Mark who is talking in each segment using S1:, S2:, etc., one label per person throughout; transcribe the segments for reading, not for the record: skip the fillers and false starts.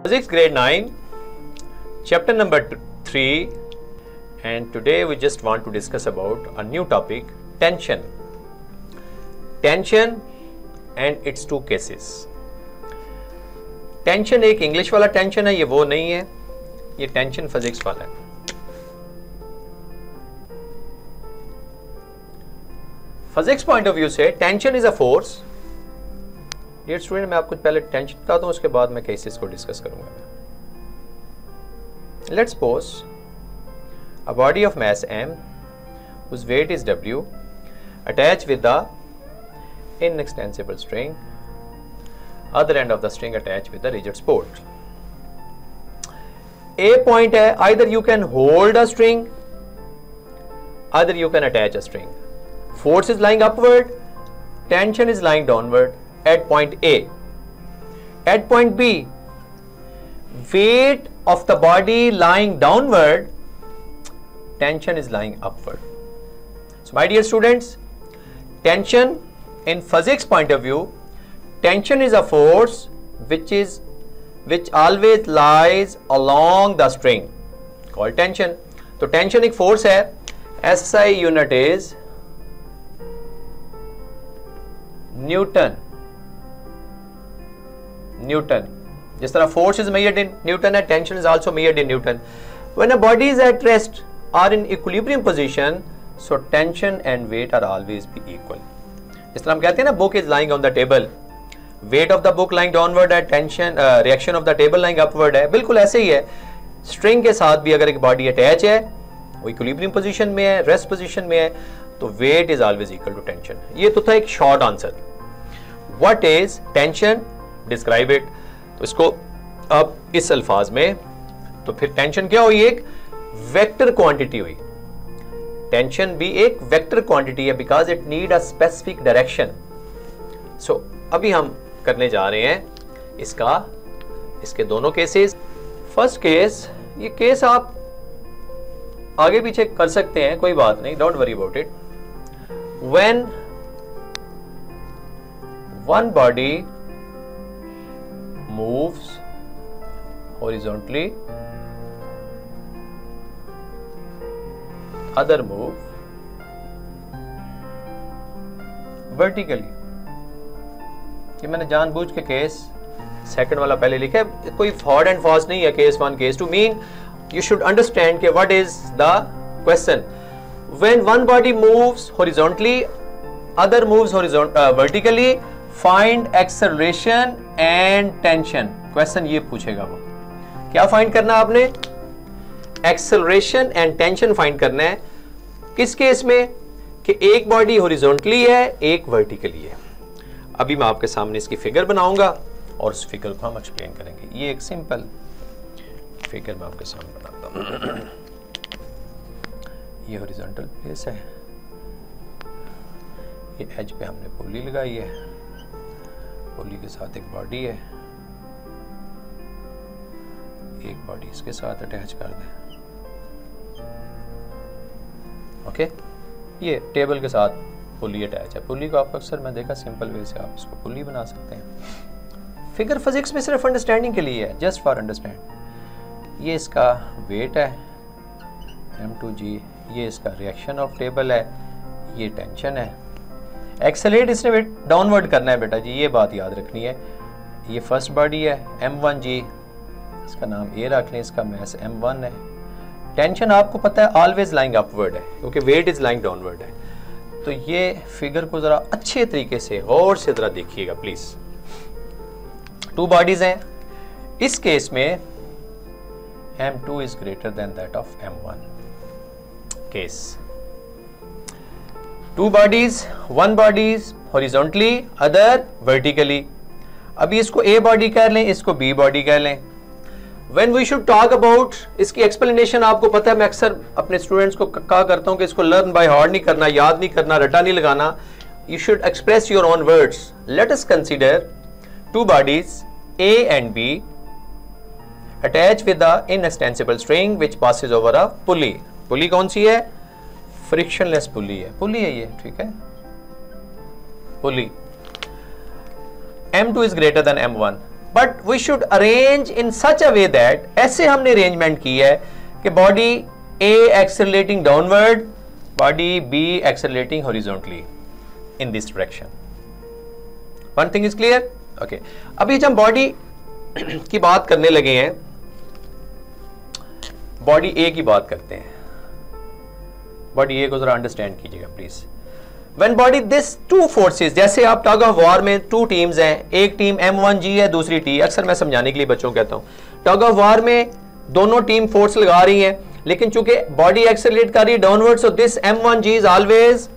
S1: Physics grade 9, chapter number 3, and today we just want to discuss about a new topic, tension. Tension and its two cases. Tension एक English वाला tension है, ये वो नहीं है, ये टेंशन फिजिक्स वाला है। फिजिक्स पॉइंट ऑफ व्यू से tension is a force. Dear student, मैं आपको पहले टेंशन बताता हूं, उसके बाद मैं केसेस को डिस्कस करूंगा। Let's suppose a body of mass m whose weight is w attached with the inextensible string, other end of the string attached with the rigid support. A point है, either you can hold a string, either you can attach a string. Force is lying upward, tension is lying downward at point A. At point B, weight of the body lying downward, tension is lying upward. So my dear students, tension in physics point of view, tension is a force which always lies along the string, called tension. तो tension एक force है, SI unit is Newton. जिस तरह force is measured in Newton and tension is also measured in Newton. When a body is at rest or in equilibrium position, so tension and weight are always be equal. जिस तरह हम कहते हैं ना, book is lying on the table, weight of the book lying downward है, tension reaction of the table lying upward है। बिल्कुल ऐसे ही है स्ट्रिंग के साथ भी, अगर एक बॉडी अटैच है, वो इक्विलिब्रियम पोजीशन में है, रेस्ट पोजीशन में है, तो weight is always equal to tension. ये तो था एक short answer. What is tension, describe it. तो इसको अब इस अल्फाज में, तो फिर टेंशन क्या हुई? एक वेक्टर क्वांटिटी हुई। टेंशन भी एक वेक्टर क्वांटिटी है because it need a specific direction. So अभी हम करने जा रहे हैं इसके दोनों केसेस। फर्स्ट केस, ये केस आप आगे पीछे कर सकते हैं, कोई बात नहीं, don't worry about it. When one body moves horizontally, other move vertically. ये मैंने जानबूझ के केस सेकंड वाला पहले लिखा है, कोई हार्ड एंड फास्ट नहीं है case 1 case 2। Mean you should understand कि what is the question. When one body moves horizontally, other moves vertically, find acceleration and tension. Question ये पूछेगा वो, क्या फाइंड करना है आपने? Acceleration and tension फाइंड करना है। किस केस में? कि एक बॉडी हॉरिजॉन्टली है, एक वर्टिकली है। अभी मैं आपके सामने इसकी फिगर बनाऊंगा और उस फिगर को हम एक्सप्लेन करेंगे। ये एक सिंपल फिगर मैं आपके सामने बनाता हूं। ये हॉरिजॉन्टल प्लेस है, ये एज पे हमने पुली लगाई है, पुली के साथ एक बॉडी है, एक बॉडी इसके साथ अटैच कर दें। ओके, ये टेबल के साथ पुली अटैच है। पुली को आप अक्सर मैं देखा सिंपल वे से आप इसको पुली बना सकते हैं। फिगर फिजिक्स में सिर्फ अंडरस्टैंडिंग के लिए है, जस्ट फॉर अंडरस्टैंड। ये इसका वेट है m2g, ये इसका रिएक्शन ऑफ टेबल है, ये टेंशन है। एक्सेलरेट इसने डाउनवर्ड करना है बेटा जी, ये बात याद रखनी है। ये फर्स्ट बॉडी है m1g, इसका नाम a रख लें, इसका मास m1 है। टेंशन आपको पता है ऑलवेज लाइंग अपवर्ड है क्योंकि वेट इज लाइंग डाउनवर्ड है। तो ये फिगर को जरा अच्छे तरीके से गौर से जरा देखिएगा प्लीज। 2 बॉडीज हैं, इस केस में m2 is greater than that of m1 case. 2 bodies, one body is horizontally, other vertically. अभी इसको A बॉडी कह लें, इसको B बॉडी कह लें। When we should talk about, इसकी एक्सप्लेनेशन आपको पता है, मैं अक्सर अपने स्टूडेंट्स को कहा करता हूं कि इसको लर्न बाय हार्ट नहीं करना, याद नहीं करना, रटा नहीं लगाना। You should express your own words. Let us consider 2 bodies A and B attached with the inextensible string which passes over a pulley. पुली कौन सी है? फ्रिक्शनलेस पुली है, पुली है ये, ठीक है, pulley. m2 is greater than m1. But we should arrange in such a way that, ऐसे हमने arrangement की है कि body A accelerating downward, body B accelerating horizontally in this direction. One thing is clear? Okay, अभी जब हम body की बात करने लगे हैं, बॉडी ए की बात करते हैं. बॉडी ए को जरा अंडरस्टैंड कीजिएगा please. When body this two forces, जैसे आप टग ऑफ वॉर में टू टीम्स हैं, एक टीम M1G है, दूसरी T. अक्सर मैं समझाने के लिए बच्चों को कहता हूं, टग ऑफ वॉर में दोनों टीम फोर्स लगा रही हैं, लेकिन चूंकि बॉडी एक्सेलरेट कर रही है downward, so this M1G is always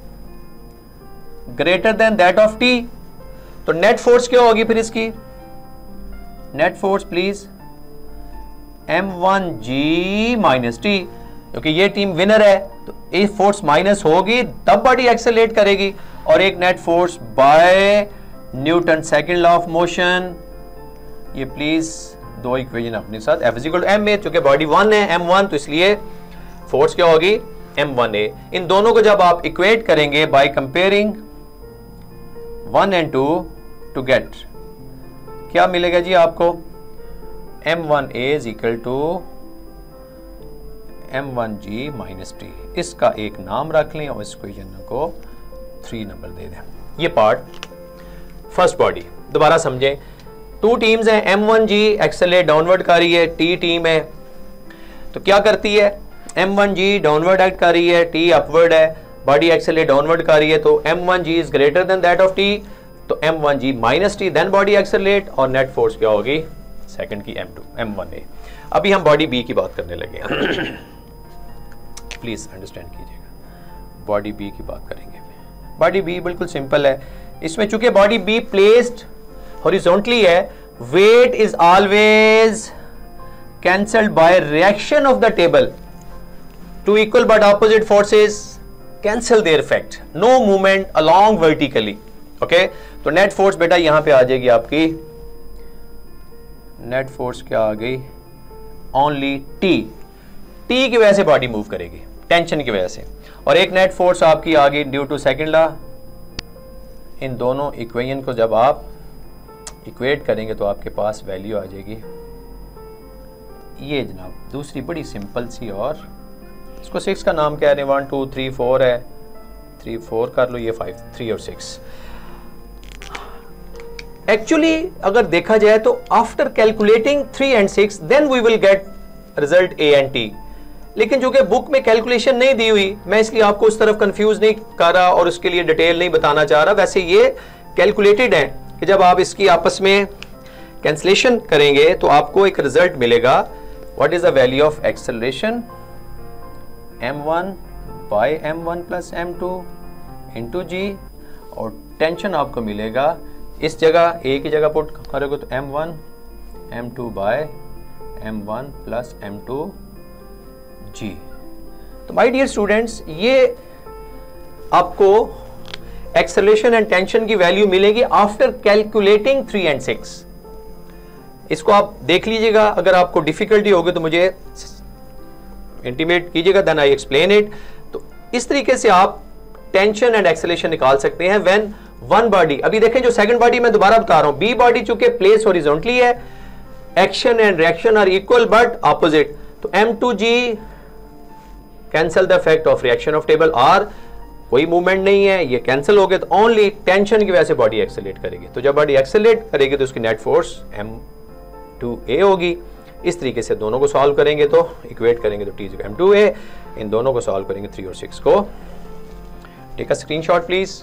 S1: greater than that of T. तो नेट फोर्स क्या होगी फिर इसकी? Net force please M1G minus T, क्योंकि ये टीम विनर है तो ये फोर्स माइनस होगी तब बॉडी एक्सेलरेट करेगी. और एक net force by Newton second law of motion. ये प्लीज दो इक्वेशन अपने साथ, F इक्वल टू M में, चूंकि बॉडी 1 है M1, तो इसलिए फोर्स क्या होगी? M1A. इन दोनों को जब आप इक्वेट करेंगे by comparing 1 and 2 to get, क्या मिलेगा जी आपको? M1A is equal to M1G minus T. इसका एक नाम रख लें और इस इक्वेशन को 3 नंबर दे दें. ये पार्ट फर्स्ट बॉडी. दोबारा समझें, टू टीम्स हैं, M1G एक्सेलरेट डाउनवर्ड कर रही है, T टीम है. तो क्या करती है? M1G डाउनवर्ड एक्ट कर रही है, T अपवर्ड है, बॉडी एक्सेलरेट डाउनवर्ड कर रही है, तो M1G is greater than that of T, तो M1G minus T, then body accelerate, और नेट फोर्स क्या होगी? सेकंड की M1A. अभी हम बॉडी B की बात करने लगे हैं. प्लीज अंडरस्टैंड कीजिएगा, बॉडी बी की बात करेंगे. बॉडी बी बिल्कुल सिंपल है. इसमें चूंकि बॉडी बी प्लेस्ड हॉरिजॉन्टली है, weight is always cancelled by reaction of the table. Two equal but opposite forces cancel their effect, no movement along vertically. Okay, तो net force बेटा यहां पे आ जाएगी आपकी, नेट फोर्स क्या आ गई? Only T. T की वजह से बॉडी मूव करेगी, टेंशन की वजह से. और एक नेट फोर्स आपकी आ गई ड्यू टू सेकंड लॉ. इन दोनों इक्वेशन को जब आप इक्वेट करेंगे तो आपके पास वैल्यू आ जाएगी ये जनाब, दूसरी बड़ी सिंपल सी, और इसको 6 का नाम कह रहे हैं. 1 2 3 4 है, 3 4 कर लो, ये 5 3 और 6. एक्चुअली अगर देखा जाए तो after calculating 3 and 6 then we will get result A and T. लेकिन जो कि बुक में कैलकुलेशन नहीं दी हुई, मैं इसलिए आपको उस तरफ कंफ्यूज नहीं कर रहा और उसके लिए डिटेल नहीं बताना चाह रहा. वैसे ये कैलकुलेटेड है कि जब आप इसकी आपस में कैंसलेशन करेंगे तो आपको एक रिजल्ट मिलेगा. What is the value of acceleration? M1 by M1 plus M2 into G, और टेंशन आपको मिलेगा इस जगह A की जगह पुट करोगे तो M1 M2 by M1 plus M2 G. तो माय डियर स्टूडेंट्स, ये आपको एक्सेलरेशन एंड टेंशन की वैल्यू मिलेगी आफ्टर कैलकुलेटिंग 3 and 6. इसको आप देख लीजिएगा, अगर आपको डिफिकल्टी होगी तो मुझे इंटीमेट कीजिएगा, देन आई एक्सप्लेन इट. तो इस तरीके से आप टेंशन एंड एक्सेलरेशन निकाल सकते हैं व्हेन वन बॉडी. अभी देखें जो सेकंड बॉडी मैं दोबारा बता रहा हूं, बी बॉडी चूंकि प्लेस हॉरिजॉन्टली है, action and reaction are equal but opposite, तो M2G cancel the effect of reaction of table, और कोई मूवमेंट नहीं है, ये कैंसिल हो गए, तो ओनली टेंशन की वजह से बॉडी एक्सेलरेट करेगी. तो जब बॉडी एक्सेलरेट करेगी तो उसकी नेट फोर्स M2A होगी. इस तरीके से दोनों को सॉल्व करेंगे तो इक्वेट करेंगे तो T इज M2A. इन दोनों को सॉल्व करेंगे 3 और 6 को. Take a screenshot please.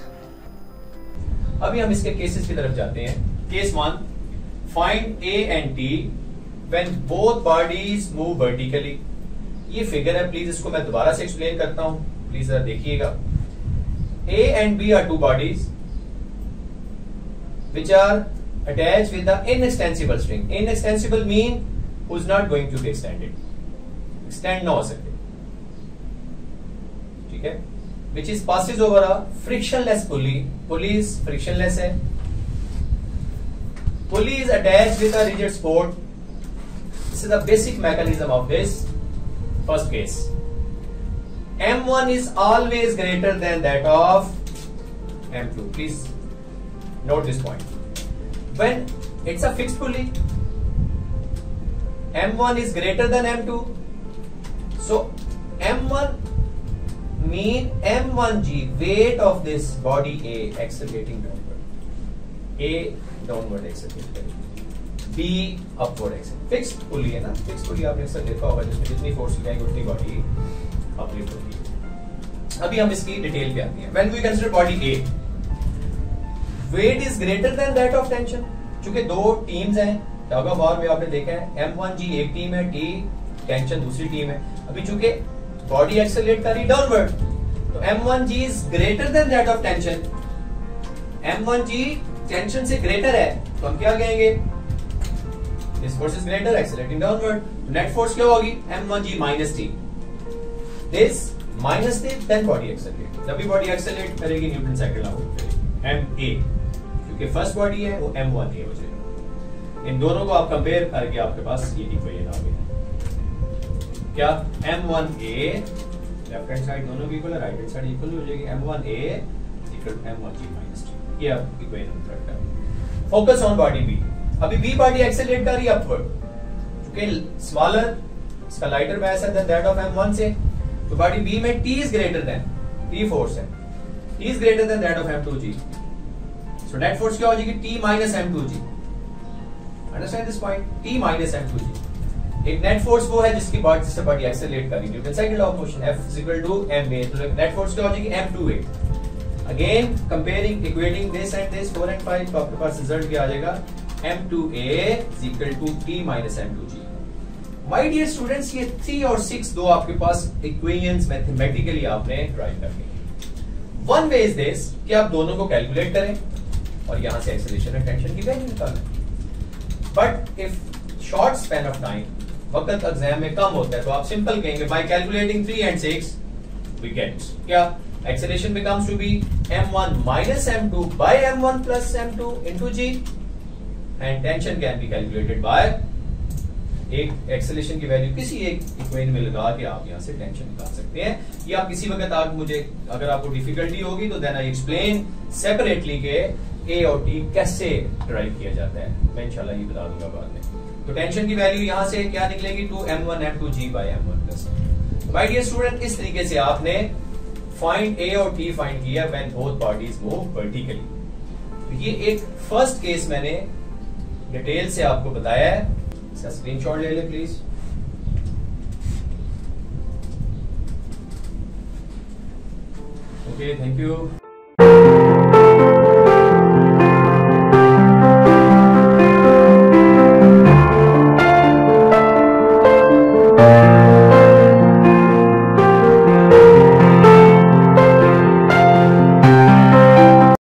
S1: अभी हम इसके केसेस की तरफ जाते हैं. Case 1, find A and T when both bodies move vertically. ये फिगर है, प्लीज इसको मैं दोबारा से एक्सप्लेन करता हूं, प्लीज जरा देखिएगा. A and B are two bodies which are attached with the inextensible string. Inextensible mean who is not going to be extended. Extend ना हो सकते, ठीक है. Which is passes over a frictionless pulley. Pulley is frictionless है. Pulley is attached with a rigid support. This is the basic mechanism of this first case. M1 is always greater than that of M2. Please note this point. When it's a fixed pulley. M1 is greater than M2. So M1 mean M1G, weight of this body A accelerating downward. A downward accelerate करेगी, B upward accelerate. Fixed pulley है ना, fixed pulley आपने अक्सर देखा होगा जिसमें जितनी force लगाएंगे उतनी बॉडी अपलिफ्ट होगी। अभी हम इसकी डिटेल पे आते हैं। When we consider body A, weight is greater than that of tension. चूंकि दो टीम्स हैं, टग ऑफ वॉर में आपने देखा है M1G एक टीम है, T टेंशन दूसरी टीम है। अभी चूंकि बॉडी एक्सेलरेट कर रही डाउनवर्ड, तो M1G is greater than that of tension. M1G tension से ग्रेटर है, तो हम क्या कहेंगे? This force is greater accelerating downward. Net force क्या होगी? M1G minus T। This minus T, then body accelerate. जब भी बॉडी एक्सेलरेट करेगी न्यूटन साइकिल लागू करेगी। MA, क्योंकि फर्स्ट बॉडी है वो M1A हो जाएगा। इन दोनों को आप कंपेयर करके आपके पास ये इक्वेशन आ गई। क्या? M1A लेफ्ट हैंड साइड दोनों इक्वल है, राइट हैंड साइड इक्वल हो जाएगी। M1A equal M1G minus T। ये आप इक्वेशन करेक्ट है। Focus on body B। अभी B बॉडी एक्सेलरेट कर रही है अपवर्ड, क्योंकि स्मॉलर, इसका लाइटर मास है देन दैट ऑफ M1 से, तो बॉडी B में T is greater then, T force है, T is greater than that of M2G। So net force क्या हो जाएगी? T minus M2G। Understand this point? T minus M2G। एक net force वो है जिसकी बॉडी जिससे बॉडी एक्सेलरेट कर रही है, न्यूटन साइकिल law of motion, F is equal to ma, तो नेट फोर्स क्या हो जाएगी? M2A। Again comparing, equating this and this 4 and 5, तो आपके पास रिजल्ट क्या आ जाएगा? M2A is equal to T minus M2G। My dear students, ये 3 और 6 दो आपके पास इक्वेशंस मैथमेटिकली आपने ड्राइव करनी है। वन वे इज दिस कि आप दोनों को कैलकुलेट करें और यहां से एक्सेलरेशन एंड टेंशन की वैल्यू निकालें। But if short span of time, वक्त एग्जाम में कम होता है, तो आप सिंपल कहेंगे by calculating 3 and 6 we get क्या? Acceleration becomes to be M1 minus M2 by M1 plus M2 into G, and tension can be calculated by एक एक्सेलरेशन की वैल्यू किसी एक इक्वेशन में लगा के आप यहां से टेंशन निकाल सकते हैं। ये आप किसी वक्त आप मुझे, अगर आपको डिफिकल्टी होगी तो देन आई एक्सप्लेन सेपरेटली के ए और टी कैसे ड्राइव किया जाता है, मैं इंशाल्लाह ये बता दूंगा बाद में। तो टेंशन की वैल्यू यहां से क्या निकलेगी? 2M1 M2G by M1 plus M2। My dear student, इस तरीके से आपने फाइंड ए और टी फाइंड किया when both bodies move vertically. तो ये एक फर्स्ट केस मैंने डिटेल से आपको बताया है, इसका स्क्रीनशॉट ले ले प्लीज। Okay, thank you.